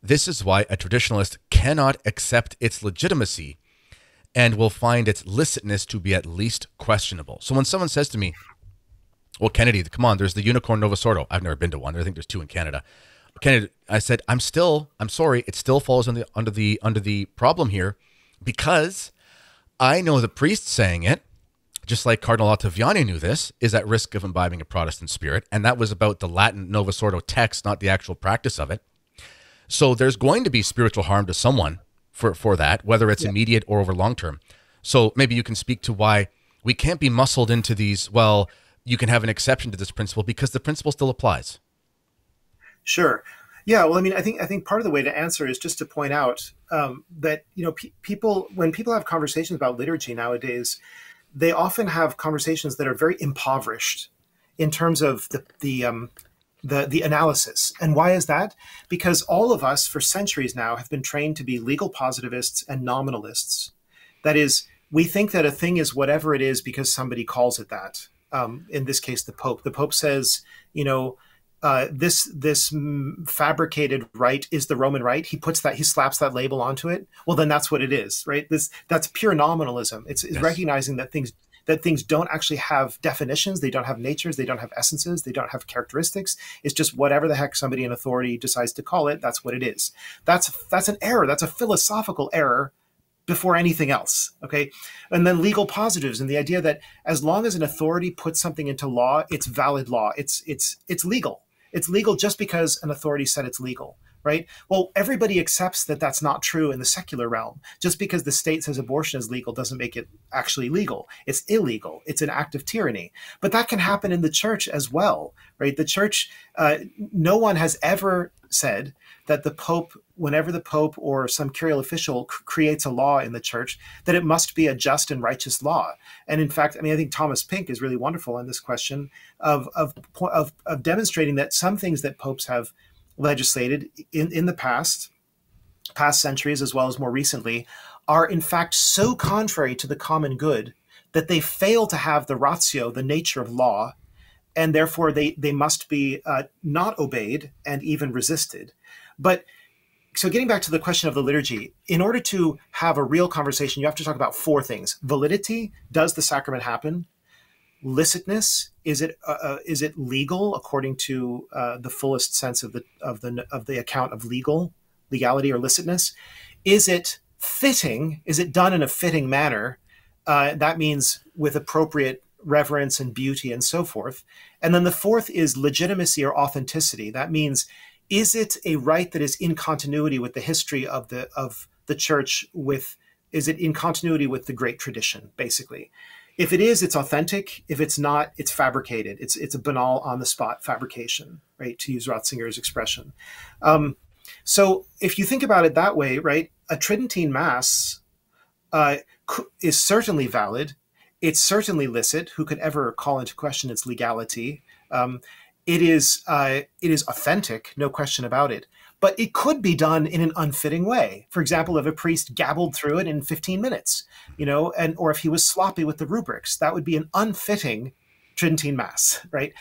This is why a traditionalist cannot accept its legitimacy and will find its licitness to be at least questionable. So when someone says to me, well, Kennedy, come on, there's the Unicorn Novus Ordo. I've never been to one. I think there's two in Canada. Kennedy, I said, I'm sorry, it still falls under the problem here, because I know the priest saying it, just like Cardinal Ottaviani knew this, is at risk of imbibing a Protestant spirit. And that was about the Latin Novus Ordo text, not the actual practice of it. So there's going to be spiritual harm to someone for that, whether it's immediate or over long term. So maybe you can speak to why we can't be muscled into these, well, you can have an exception to this principle, because the principle still applies. Sure. Yeah. Well, I mean, I think part of the way to answer is just to point out that, people, when people have conversations about liturgy nowadays, they often have conversations that are very impoverished in terms of the analysis. And why is that? Because all of us for centuries now have been trained to be legal positivists and nominalists. That is, we think that a thing is whatever it is because somebody calls it that. In this case, the Pope. The Pope says, this fabricated rite is the Roman rite. He slaps that label onto it. Well, then that's what it is, right? That's pure nominalism. It's yes, recognizing that things don't actually have definitions. They don't have natures. They don't have essences. They don't have characteristics. It's just whatever the heck somebody in authority decides to call it. That's what it is. That's an error. That's a philosophical error before anything else. Okay. And then legal positives, and the idea that as long as an authority puts something into law, it's valid law. It's legal. It's legal just because an authority said it's legal, right? Well, everybody accepts that that's not true in the secular realm. Just because the state says abortion is legal doesn't make it actually legal. It's illegal. It's an act of tyranny. But that can happen in the church as well, right? The church, no one has ever said that the Pope, whenever the Pope or some curial official creates a law in the church, that it must be a just and righteous law. And in fact, I mean, I think Thomas Pink is really wonderful on this question of demonstrating that some things that popes have legislated in the past centuries, as well as more recently, are in fact so contrary to the common good that they fail to have the ratio, the nature of law, and therefore they must be not obeyed and even resisted. But so getting back to the question of the liturgy, in order to have a real conversation, you have to talk about four things: validity, does the sacrament happen? Licitness, is it legal according to the fullest sense of the account of legality or licitness? Is it fitting? Is it done in a fitting manner? That means with appropriate reverence and beauty and so forth. And then the fourth is legitimacy or authenticity. That means, is it a rite that is in continuity with the history of the church? Is it in continuity with the great tradition, basically? If it is, it's authentic. If it's not, it's fabricated. It's a banal, on-the-spot fabrication, right, to use Ratzinger's expression. So if you think about it that way, right, a Tridentine Mass is certainly valid. It's certainly licit. Who could ever call into question its legality? It is authentic, no question about it. But it could be done in an unfitting way. For example, if a priest gabbled through it in 15 minutes, or if he was sloppy with the rubrics, that would be an unfitting Tridentine Mass, right?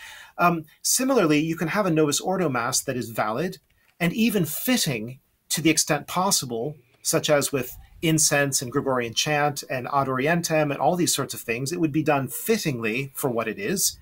Similarly, you can have a Novus Ordo Mass that is valid and even fitting to the extent possible, such as with incense and Gregorian chant and Ad Orientem and all these sorts of things. It would be done fittingly for what it is,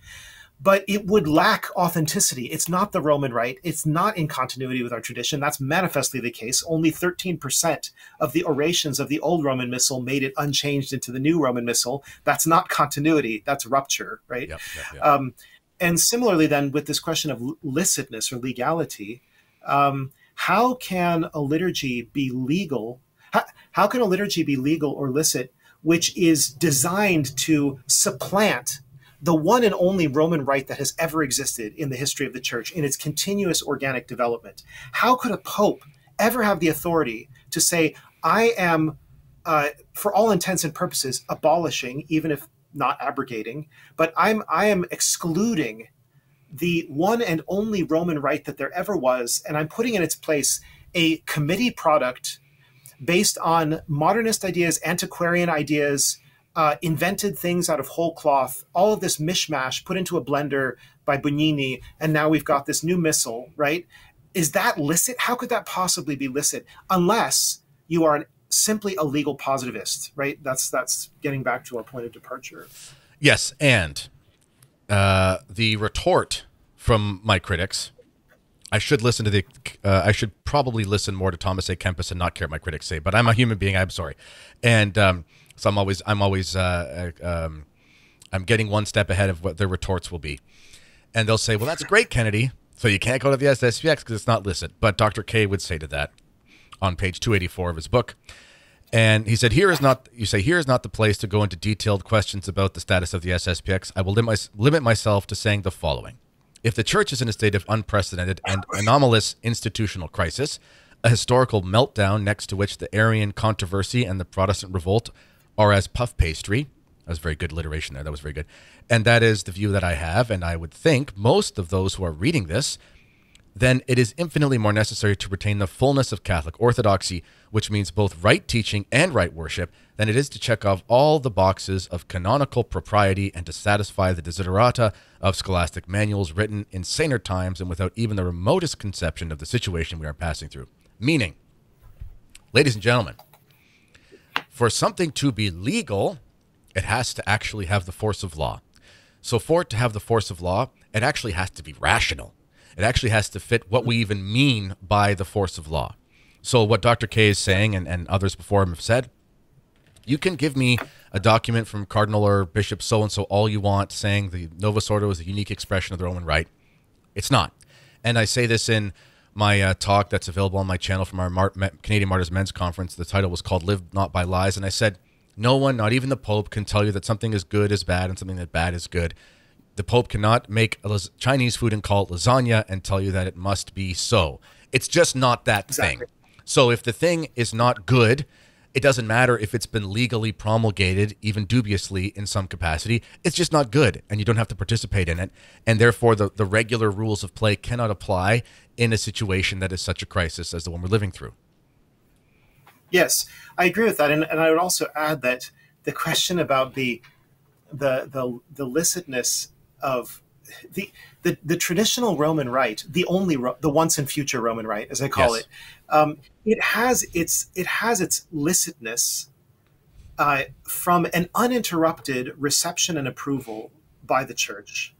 but it would lack authenticity. It's not the Roman Rite. It's not in continuity with our tradition. That's manifestly the case. Only 13% of the orations of the old Roman Missal made it unchanged into the new Roman Missal. That's not continuity. That's rupture, right? Yep. And similarly then with this question of licitness or legality, how can a liturgy be legal? How can a liturgy be legal or licit, which is designed to supplant the one and only Roman rite that has ever existed in the history of the church in its continuous organic development? How could a pope ever have the authority to say, I am, for all intents and purposes, abolishing, even if not abrogating, but I am excluding the one and only Roman rite that there ever was, and I'm putting in its place a committee product based on modernist ideas, antiquarian ideas, invented things out of whole cloth, all of this mishmash put into a blender by Bugnini, and now we've got this new missal, right? Is that licit? How could that possibly be licit? Unless you are simply a legal positivist, right? That's getting back to our point of departure. Yes, and the retort from my critics, I should listen to the. I should probably listen more to Thomas A. Kempis and not care what my critics say. But I'm a human being. I'm sorry, and so I'm always I'm getting one step ahead of what their retorts will be, and they'll say, "Well, that's great, Kennedy. So you can't go to the SSPX because it's not licit." But Dr. K would say to that on page 284 of his book, and he said, "Here is not the place to go into detailed questions about the status of the SSPX. I will limit myself to saying the following." If the church is in a state of unprecedented and anomalous institutional crisis, a historical meltdown next to which the Arian controversy and the Protestant revolt are as puff pastry, that was very good alliteration there, that was very good, and that is the view that I have, and I would think most of those who are reading this, then it is infinitely more necessary to retain the fullness of Catholic orthodoxy, which means both right teaching and right worship, than it is to check off all the boxes of canonical propriety and to satisfy the desiderata of scholastic manuals written in saner times and without even the remotest conception of the situation we are passing through. Meaning, ladies and gentlemen, for something to be legal, it has to actually have the force of law. So for it to have the force of law, it actually has to be rational. It actually has to fit what we even mean by the force of law. So what Dr. K is saying, and others before him have said, you can give me a document from Cardinal or Bishop so-and-so all you want saying the Novus Ordo is a unique expression of the Roman Rite. It's not. And I say this in my talk that's available on my channel from our Canadian Martyrs Men's Conference. The title was called Live Not by Lies. And I said, no one, not even the Pope, can tell you that something is good is bad and something that bad is good. The Pope cannot make Chinese food and call it lasagna and tell you that it must be so. It's just not that thing. So if the thing is not good, it doesn't matter if it's been legally promulgated, even dubiously in some capacity. It's just not good, and you don't have to participate in it. And therefore, the regular rules of play cannot apply in a situation that is such a crisis as the one we're living through. Yes, I agree with that. And I would also add that the question about the licitness of the traditional Roman Rite, the once and future Roman Rite, as I call it, it has its licitness from an uninterrupted reception and approval by the Church,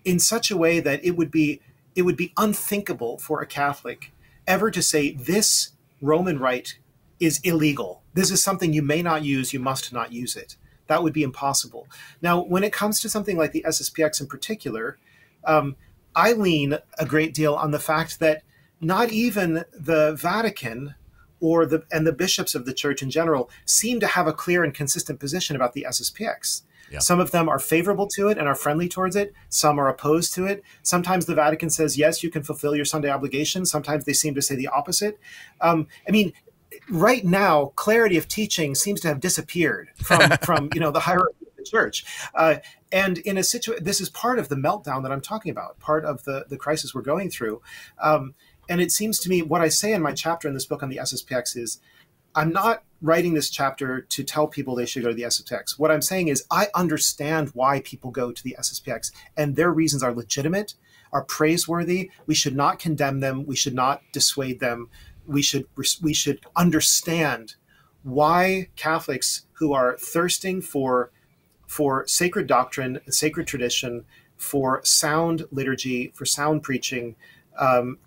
in such a way that it would be unthinkable for a Catholic ever to say this Roman Rite is illegal. This is something you may not use. You must not use it. That would be impossible. Now, when it comes to something like the SSPX in particular, I lean a great deal on the fact that not even the Vatican and the bishops of the Church in general seem to have a clear and consistent position about the SSPX. Yeah. Some of them are favorable to it and are friendly towards it. Some are opposed to it. Sometimes the Vatican says, yes, you can fulfill your Sunday obligations. Sometimes they seem to say the opposite. I mean, right now, clarity of teaching seems to have disappeared from the hierarchy of the church. And in a situation, this is part of the meltdown that I'm talking about, part of the crisis we're going through. And it seems to me, what I say in my chapter in this book on the SSPX is, I'm not writing this chapter to tell people they should go to the SSPX. What I'm saying is I understand why people go to the SSPX, and their reasons are legitimate, are praiseworthy. We should not condemn them. We should not dissuade them. We should understand why Catholics who are thirsting for sacred doctrine, sacred tradition, for sound liturgy, for sound preaching,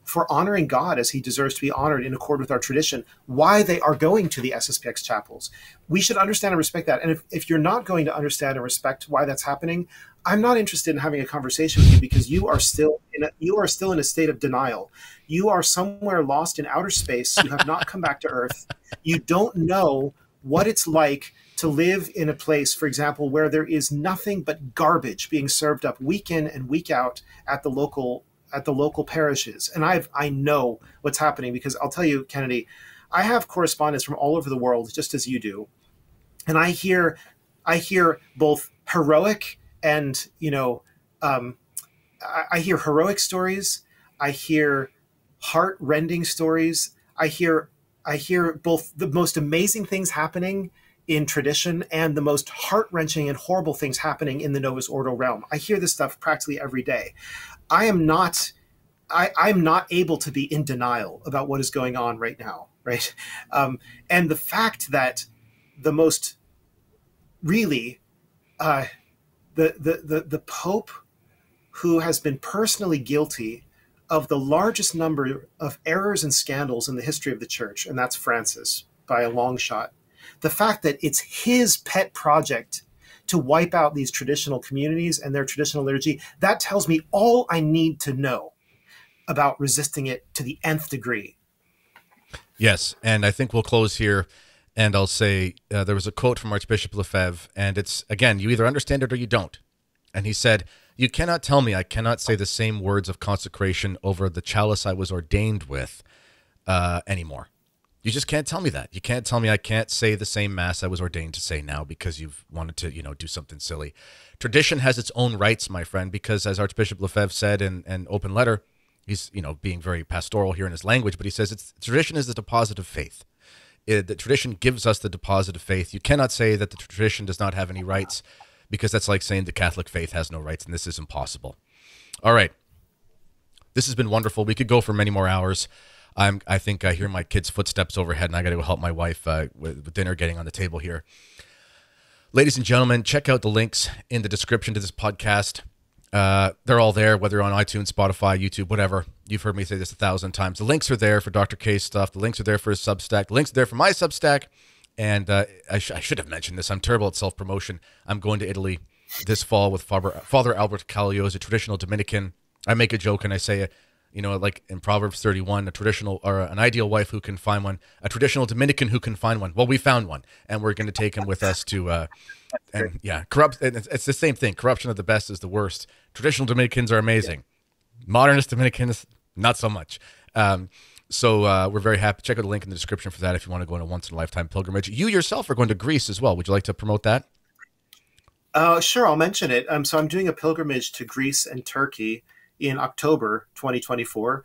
for honoring God as he deserves to be honored in accord with our tradition, why they are going to the SSPX chapels. We should understand and respect that. And if you're not going to understand and respect why that's happening, I'm not interested in having a conversation with you, because you are still in a state of denial. You are somewhere lost in outer space. You have not come back to Earth. You don't know what it's like to live in a place, for example, where there is nothing but garbage being served up week in and week out at the local parishes. And I know what's happening, because I'll tell you, Kennedy, I have correspondence from all over the world, just as you do. And I hear both heroic and, I hear heroic stories. I hear heart-rending stories. I hear both the most amazing things happening in tradition and the most heart-wrenching and horrible things happening in the Novus Ordo realm. I hear this stuff practically every day. I'm not able to be in denial about what is going on right now, right? And the fact that the most really the Pope, who has been personally guilty of the largest number of errors and scandals in the history of the Church, and that's Francis by a long shot, the fact that it's his pet project to wipe out these traditional communities and their traditional liturgy, that tells me all I need to know about resisting it to the nth degree. Yes, and I think we'll close here, and I'll say there was a quote from Archbishop Lefebvre, and it's, again, you either understand it or you don't. And he said, "You cannot tell me I cannot say the same words of consecration over the chalice I was ordained with anymore. You just can't tell me that. You can't tell me I can't say the same mass I was ordained to say now because you've wanted to, do something silly. Tradition has its own rights, my friend, because as Archbishop Lefebvre said in an open letter, he's, being very pastoral here in his language, but he says tradition is the deposit of faith. The tradition gives us the deposit of faith. You cannot say that the tradition does not have any rights, because that's like saying the Catholic faith has no rights, and this is impossible. All right. This has been wonderful. We could go for many more hours. I think I hear my kids' footsteps overhead, and I got to go help my wife with dinner getting on the table here. Ladies and gentlemen, check out the links in the description to this podcast. They're all there, whether you're on iTunes, Spotify, YouTube, whatever. You've heard me say this 1,000 times. The links are there for Dr. K's stuff. The links are there for his Substack. The links are there for my Substack. And I should have mentioned this. I'm terrible at self-promotion. I'm going to Italy this fall with Father Albert Callio, a traditional Dominican. I make a joke and I say, like in Proverbs 31, a traditional or an ideal wife who can find one, a traditional Dominican who can find one. Well, we found one, and we're going to take him with us to, and yeah, it's the same thing. Corruption of the best is the worst. Traditional Dominicans are amazing. Modernist Dominicans, not so much. So we're very happy. Check out the link in the description for that if you want to go on a once-in-a-lifetime pilgrimage. You yourself are going to Greece as well. Would you like to promote that? Sure, I'll mention it. So I'm doing a pilgrimage to Greece and Turkey in October 2024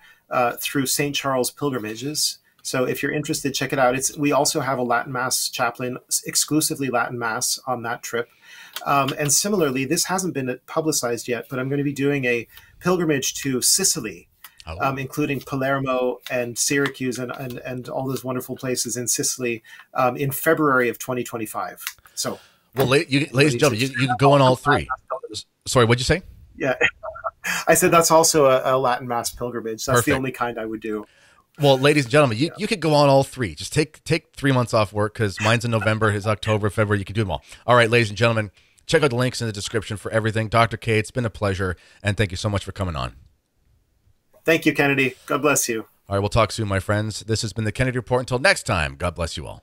through St. Charles Pilgrimages. So if you're interested, check it out. We also have a Latin Mass chaplain, exclusively Latin Mass on that trip. And similarly, this hasn't been publicized yet, but I'm going to be doing a pilgrimage to Sicily, including Palermo and Syracuse and all those wonderful places in Sicily in February of 2025. So, well, ladies and gentlemen, you can go on all three. Sorry, what'd you say? Yeah, I said that's also a Latin Mass pilgrimage. That's Perfect. The only kind I would do. Well, ladies and gentlemen, you could go on all three. Just take 3 months off work, because mine's in November, his October, February. You can do them all. All right, ladies and gentlemen, check out the links in the description for everything. Dr. K, it's been a pleasure, and thank you so much for coming on. Thank you, Kennedy. God bless you. All right, we'll talk soon, my friends. This has been the Kennedy Report. Until next time, God bless you all.